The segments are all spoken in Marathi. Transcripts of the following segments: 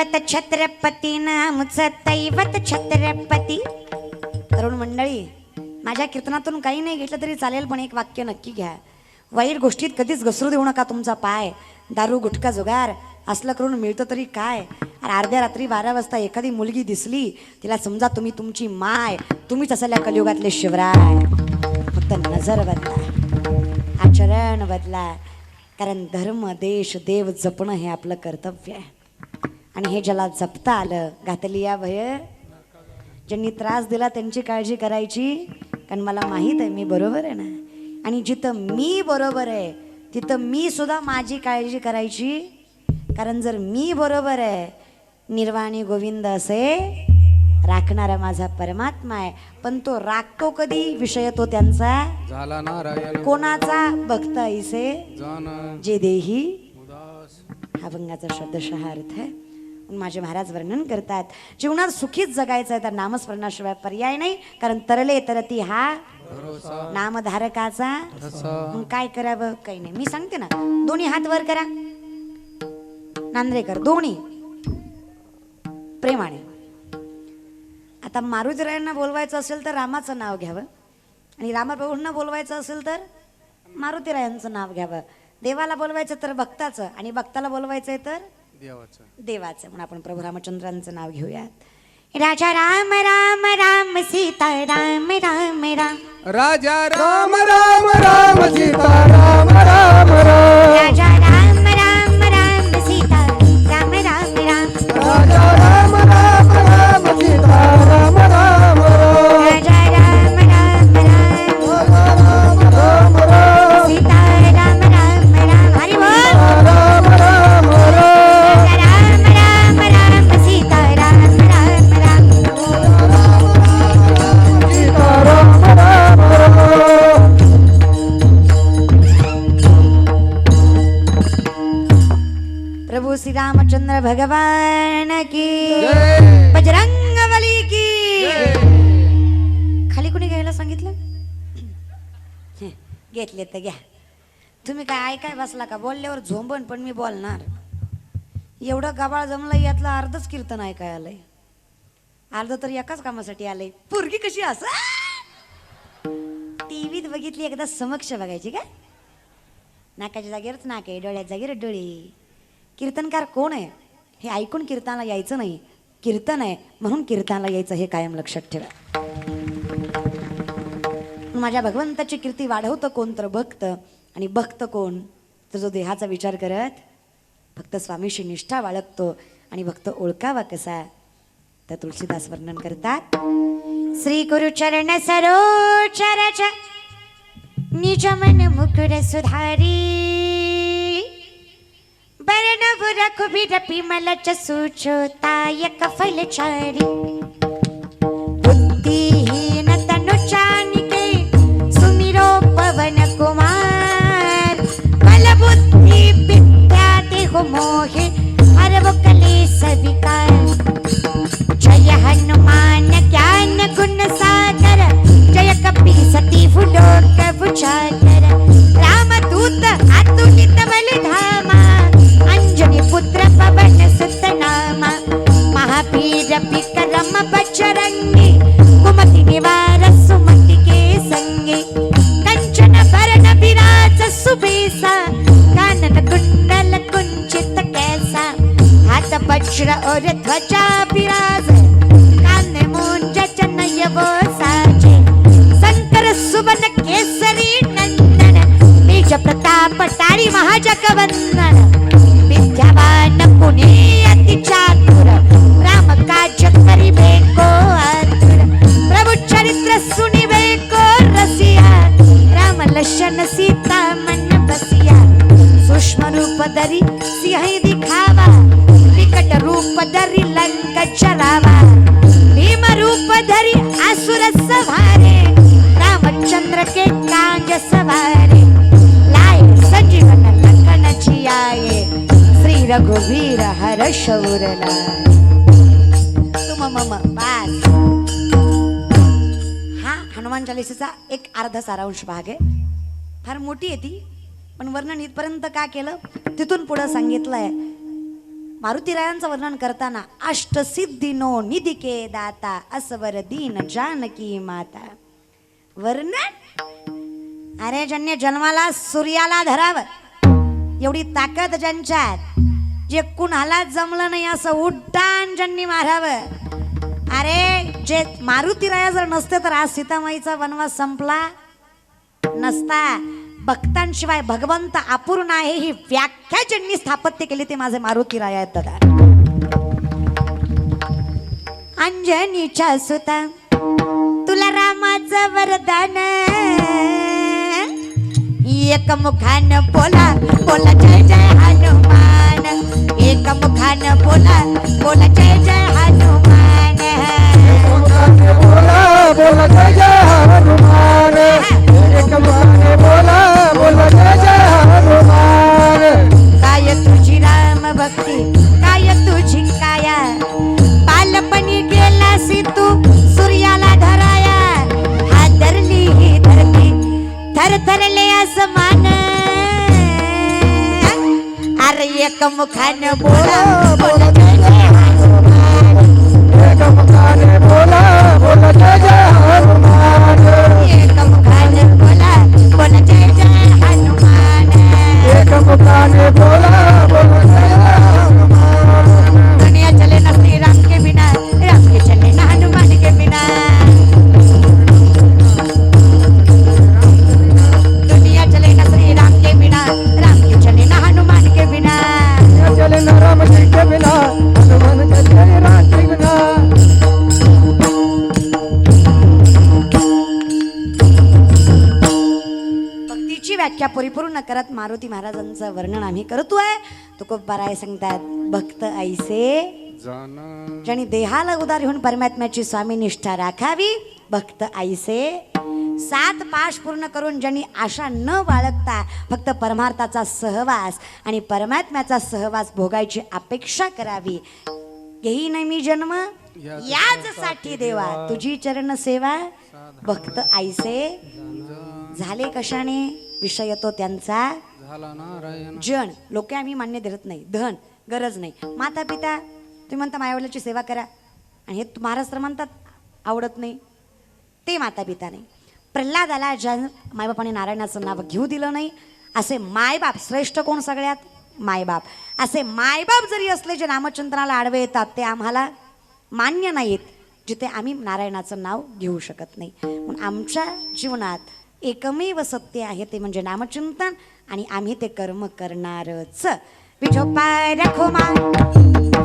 दैवत छत्रपती नामचं दैवत छत्रपती. तरुण मंडळी, माझ्या कीर्तनातून काही नाही घेतलं तरी चालेल, पण एक वाक्य नक्की घ्या. वाईट गोष्टीत कधीच घसरू देऊ नका तुमचा पाय. दारू गुटखा जुगार असलं करून मिळतं तरी काय. अर्ध्या रात्री 12 वाजता एखादी मुलगी दिसली, तिला समजा तुम्ही तुमची माय, तुम्हीच असल्या कलियुगातले शिवराय. फक्त नजर बदला, आचरण बदला, कारण धर्म देश देव जपणं हे आपलं कर्तव्य आहे. आणि हे ज्याला जपता आलं, घातली या भय. ज्यांनी त्रास दिला त्यांची काळजी करायची, कारण मला माहीत आहे मी बरोबर आहे ना. आणि जिथं मी बरोबर आहे तिथं मी सुद्धा माझी काळजी करायची, कारण जर मी बरोबर आहे, निर्वाणी गोविंद असे राखणारा माझा परमात्मा आहे. पण तो राखतो कधी? विषय तो त्यांचा झाला नारायण कोणाचा? भक्त ऐसे जाण जे देही. उदास. हा भंगाचा शब्दशः अर्थ आहे. माझे महाराज वर्णन करतात, जीवनात सुखीच जगायचं आहे तर नामस्मरणाशिवाय पर्याय नाही. कारण तरले तरती हा भरोसा नामधारकाचा. मग काय करावं? काही नाही, मी सांगते ना. दोन्ही हात वर करा, नांद्रेकर, दोन्ही प्रेमाने. आता मारुतीरायांना बोलवायचं असेल तर रामाचं नाव घ्यावं, आणि रामप्रभूंना बोलवायचं असेल तर मारुतीरायांचं नाव घ्यावं. देवाला बोलवायचं तर भक्ताचं, आणि भक्ताला बोलवायचंय तर देवाचं. म्हणून आपण प्रभू रामचंद्रांचं नाव घेऊयात. राजा राम राम राम सीता राम राम राम. राजा राम राम राम सीता राम राम राम. राजा राम राम राम सीता राम राम राम. राजा राम राम राम सीता राम राम राम. राजा राम राम राम राम सीता राम राम राम. हरि बोल. राम राम राजा राम राम राम सीता राम राम राम. सीता राम राम राम. प्रभु श्री रामचंद्र भगवान की जय. बजरंगबली की. जय. खाली कोणी घ्यायला सांगितलं? घेतले तर घ्या. तुम्ही काय ऐकाय बसला का? बोलल्यावर झोंबन, पण मी बोलणार. एवढं गबाळ जमलं, यातलं अर्धच कीर्तन ऐकाय आलंय, अर्ध तर एकाच कामासाठी आलंय. पोरगी कशी असं टीव्हीत बघितली, एकदा समक्ष बघायची का? नाकाच्या जागेवरच नाक आहे, डोळ्याच्या जागेवर डोळे. कीर्तनकार कोण आहे हे ऐकून कीर्तनाला यायचं नाही. कीर्तन आहे म्हणून कीर्तनाला यायचं, हे कायम लक्षात ठेवा. माझ्या भगवंताची कीर्ती वाढवतं कोण? तर भक्त. आणि भक्त कोण? तर जो देहाचा विचार करत फक्त स्वामीशी निष्ठा बाळगतो. आणि भक्त ओळखावा कसा? तर तुलसीदास वर्णन करतात, श्री गुरुचरण सरोचरच निज मन मुकुर सुधारी. बरनव रघुबीर बिमल जसु तायक फलचारी. बुद्धिहीन तनु जानिके सुमिरो पवन कुमार. बल बुद्धि विद्या देहु मोहे हरव कलेस विकार. जय हनुमान ज्ञान गुण सागर. जय कपीसति लोक उजागर. रामदूत अतुलित बलधामा. अंजनी पुत्र पवन सुत नामा. महावीर विक्रम बजरंगी. कुमति निवार सुमति के संगे. कंचन वरण विराज सुबेसा. कानन कुंडल कुंचित कैसा. हाथ वज्र और ध्वजा विराज. कान मूंज जनेऊ साजे. शंकर सुवन केसरी नंदन. तेज प्रताप टारी महाजगवंदन. विद्यावान पुणे अति चातुर. राम काज करिबे को आतुर. प्रभु चरित्र सुनिबे को रसिया. राम लक्षण सीता मन बसिया. सूक्ष्म रूप धरि सिंह दिखावा. विकट रूप धरि लंका जरावा. भीम रूप धरि असुर संहारे. रामचंद्र के काज सवारे. लाए संजीवन लखन जियाए. श्री रघुवीर हर शौर लाए. तुम मम बास. हा हनुमान चालीसेचा एक अर्धा सारांश भाग आहे. फार मोठी आहे ती, पण वर्णन इथपर्यंत का केलं तिथून पुढे सांगितलंय. मारुतीरायांचं वर्णन करताना अष्टसिद्धीनो निधिके दाता असवर दीन जानकी माता. वर्णन अरे ज्यांनी जन्माला सूर्याला धरावं एवढी ताकद ज्यांच्यात, जे कुणाला जमलं नाही असं उड्डाण ज्यांनी मारावं. अरे जे मारुतीराया जर नसते तर आज सीतामाईचा वनवास संपला नसता. भक्तांशिवाय भगवंत अपूर्ण आहे ही व्याख्या ज्यांनी स्थापत्य केली ते माझे मारुतीराया आहेत दादा. अंजनीच्या सुता तुला रामाचं वरदान, एक मुखान बोला बोला जय जय हनुमान, एक मुखान बोला बोला जय जय हनुमान. बोला बोला जय जय हनुमान, एक मुखाने बोला बोला जय जय हनुमान. काय तुझी राम भक्ती काय तुझी काया, बालपणी गेलासी तू सूर्याला धराया. हादरली ही धरती थरथरले आसमान, अरे एक मुखान बोला बोला जय जय हनुमान, एक मुखाने बोला बोला जय जय हनुमान, एक मुखान बोला बोला जय जय हनुमान. एक मुखाने बोला बोला जय जय हनुमान. दुनिया चले ना श्री राम के बिना, राम के चले ना हनुमान के बिना. दुनिया चले ना श्री राम के बिना, राम के चले ना हनुमान के बिना. चले न राम जी के बिना, हनुमान चले राम के बिना. भक्तीची व्याख्या परिपूर्ण करत मारुती महाराजांचं वर्णन आम्ही करतोय. तुकोबाराय सांगतात भक्त ऐसे ज्यांनी देहाला उदार होऊन परमात्म्याची स्वामी निष्ठा राखावी. भक्त ऐसे 7 पाश पूर्ण करून ज्यांनी आशा न बाळगता फक्त परमार्थाचा सहवास आणि परमात्म्याचा सहवास भोगायची अपेक्षा करावी. येई नाही मी जन्म याचसाठी देवा, तुझी चरण सेवा. भक्त ऐसे झाले कशाने, विषय येतो त्यांचा जन. लोक आम्ही मान्य धरत नाही, धन गरज नाही. माता पिता तुम्ही म्हणता मायावडिलांची सेवा करा, आणि हे महाराज तर म्हणतात आवडत नाही, ते माता पिता नाही. प्रल्हादाला ज्या मायबापाने नारायणाचं नाव घेऊ दिलं नाही, असे मायबाप श्रेष्ठ कोण सगळ्यात, मायबाप. असे मायबाप जरी असले जे नामचिंतनाला आडवे येतात ते आम्हाला मान्य नाहीत, जिथे आम्ही नारायणाचं नाव घेऊ शकत नाही. म्हणून आमच्या जीवनात एकमेव सत्य आहे ते म्हणजे नामचिंतन, आणि आम्ही ते कर्म करणारच. विठोबा रखोमा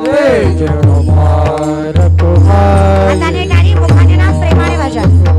जय जय रघुमार रघुमार. हाताने टाळी मुखाने नाम प्रेमाने भजन.